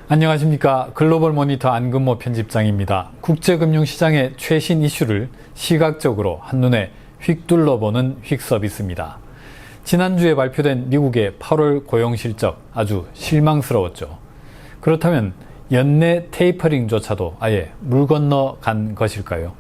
안녕하십니까. 글로벌 모니터 안근모 편집장입니다. 국제금융시장의 최신 이슈를 시각적으로 한눈에 휙둘러보는 휙 서비스입니다. 지난주에 발표된 미국의 8월 고용실적 아주 실망스러웠죠. 그렇다면 연내 테이퍼링조차도 아예 물 건너 간 것일까요?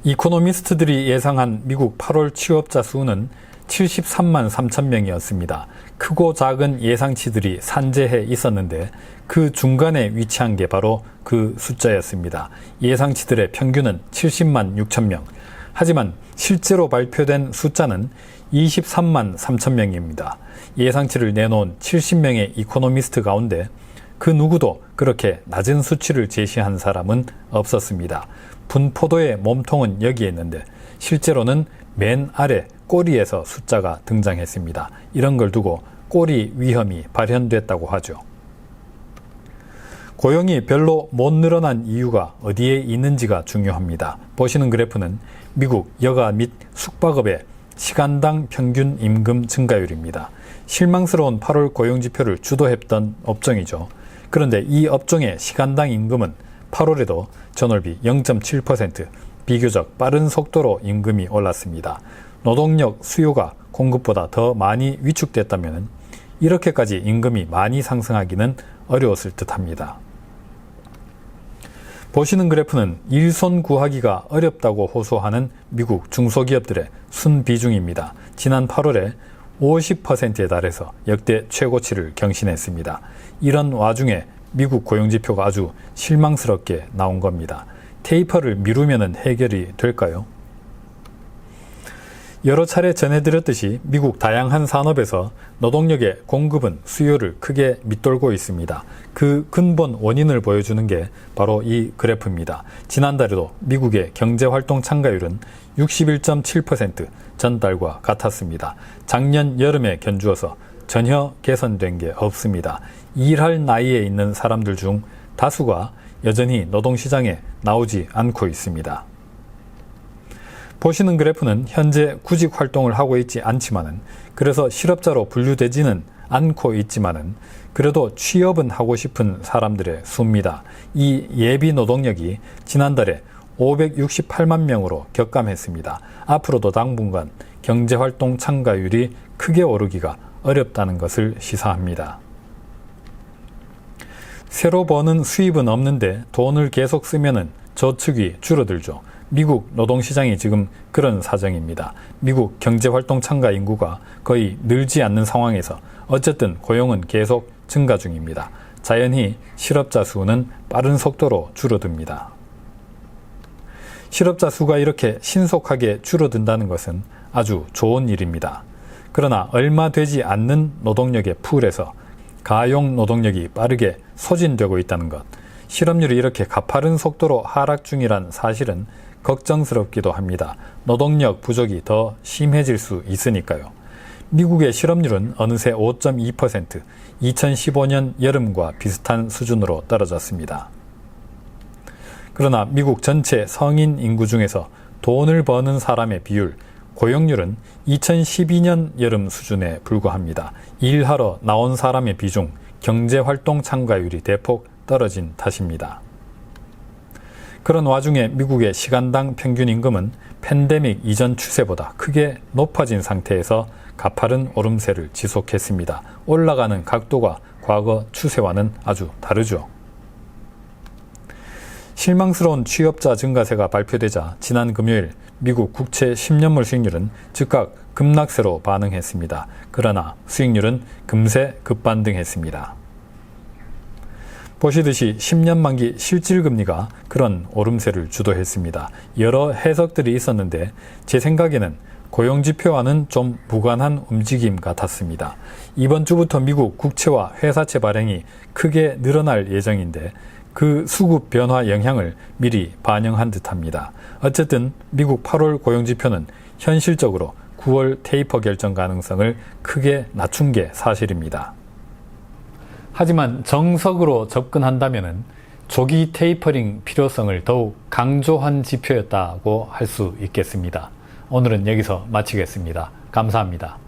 이코노미스트들이 예상한 미국 8월 취업자 수는 73만 3천 명이었습니다. 크고 작은 예상치들이 산재해 있었는데 그 중간에 위치한 게 바로 그 숫자였습니다. 예상치들의 평균은 70만 6천 명. 하지만 실제로 발표된 숫자는 23만 3천 명입니다. 예상치를 내놓은 70명의 이코노미스트 가운데 그 누구도 그렇게 낮은 수치를 제시한 사람은 없었습니다. 분포도의 몸통은 여기에 있는데 실제로는 맨 아래 꼬리에서 숫자가 등장했습니다. 이런 걸 두고 꼬리 위험이 발현됐다고 하죠. 고용이 별로 못 늘어난 이유가 어디에 있는지가 중요합니다. 보시는 그래프는 미국 여가 및 숙박업의 시간당 평균 임금 증가율입니다. 실망스러운 8월 고용지표를 주도했던 업종이죠. 그런데 이 업종의 시간당 임금은 8월에도 전월비 0.7% 비교적 빠른 속도로 임금이 올랐습니다. 노동력 수요가 공급보다 더 많이 위축됐다면 이렇게까지 임금이 많이 상승하기는 어려웠을 듯합니다. 보시는 그래프는 일손 구하기가 어렵다고 호소하는 미국 중소기업들의 순비중입니다. 지난 8월에 50%에 달해서 역대 최고치를 경신했습니다. 이런 와중에 미국 고용지표가 아주 실망스럽게 나온 겁니다. 테이퍼를 미루면 해결이 될까요? 여러 차례 전해드렸듯이 미국 다양한 산업에서 노동력의 공급은 수요를 크게 밑돌고 있습니다. 그 근본 원인을 보여주는 게 바로 이 그래프입니다. 지난달에도 미국의 경제활동 참가율은 61.7% 전달과 같았습니다. 작년 여름에 견주어서 전혀 개선된 게 없습니다. 일할 나이에 있는 사람들 중 다수가 여전히 노동시장에 나오지 않고 있습니다. 보시는 그래프는 현재 구직 활동을 하고 있지 않지만은 그래서 실업자로 분류되지는 않고 있지만은 그래도 취업은 하고 싶은 사람들의 수입니다. 이 예비 노동력이 지난달에 568만 명으로 격감했습니다. 앞으로도 당분간 경제활동 참가율이 크게 오르기가 어렵다는 것을 시사합니다. 새로 버는 수입은 없는데 돈을 계속 쓰면은 저축이 줄어들죠. 미국 노동시장이 지금 그런 사정입니다. 미국 경제활동 참가 인구가 거의 늘지 않는 상황에서 어쨌든 고용은 계속 증가 중입니다. 자연히 실업자 수는 빠른 속도로 줄어듭니다. 실업자 수가 이렇게 신속하게 줄어든다는 것은 아주 좋은 일입니다. 그러나 얼마 되지 않는 노동력의 풀에서 가용 노동력이 빠르게 소진되고 있다는 것, 실업률이 이렇게 가파른 속도로 하락 중이란 사실은 걱정스럽기도 합니다. 노동력 부족이 더 심해질 수 있으니까요. 미국의 실업률은 어느새 5.2%, 2015년 여름과 비슷한 수준으로 떨어졌습니다. 그러나 미국 전체 성인 인구 중에서 돈을 버는 사람의 비율, 고용률은 2012년 여름 수준에 불과합니다. 일하러 나온 사람의 비중, 경제활동 참가율이 대폭 떨어진 탓입니다. 그런 와중에 미국의 시간당 평균 임금은 팬데믹 이전 추세보다 크게 높아진 상태에서 가파른 오름세를 지속했습니다. 올라가는 각도가 과거 추세와는 아주 다르죠. 실망스러운 취업자 증가세가 발표되자 지난 금요일 미국 국채 10년물 수익률은 즉각 급락세로 반응했습니다. 그러나 수익률은 금세 급반등했습니다. 보시듯이 10년 만기 실질금리가 그런 오름세를 주도했습니다. 여러 해석들이 있었는데 제 생각에는 고용지표와는 좀 무관한 움직임 같았습니다. 이번 주부터 미국 국채와 회사채 발행이 크게 늘어날 예정인데 그 수급 변화 영향을 미리 반영한 듯합니다. 어쨌든 미국 8월 고용지표는 현실적으로 9월 테이퍼 결정 가능성을 크게 낮춘 게 사실입니다. 하지만 정석으로 접근한다면 조기 테이퍼링 필요성을 더욱 강조한 지표였다고 할 수 있겠습니다. 오늘은 여기서 마치겠습니다. 감사합니다.